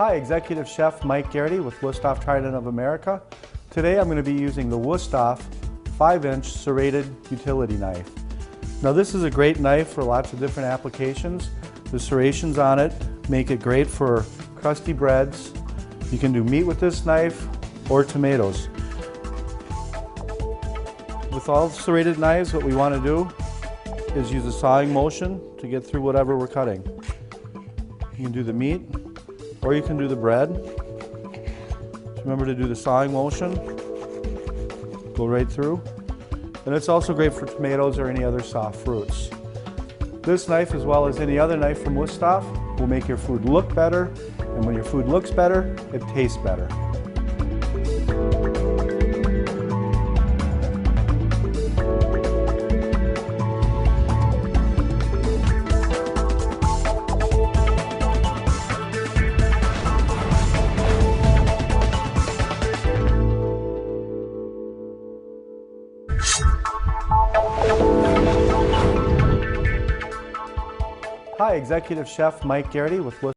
Hi, Executive Chef Mike Garrity with Wusthof Trident of America. Today I'm going to be using the Wusthof 5-inch serrated utility knife. Now this is a great knife for lots of different applications. The serrations on it make it great for crusty breads. You can do meat with this knife or tomatoes. With all serrated knives, what we want to do is use a sawing motion to get through whatever we're cutting. You can do the meat or you can do the bread. Just remember to do the sawing motion, go right through. And it's also great for tomatoes or any other soft fruits. This knife, as well as any other knife from Wusthof, will make your food look better, and when your food looks better, it tastes better. Hi, Executive Chef Mike Garrity with Wusthof.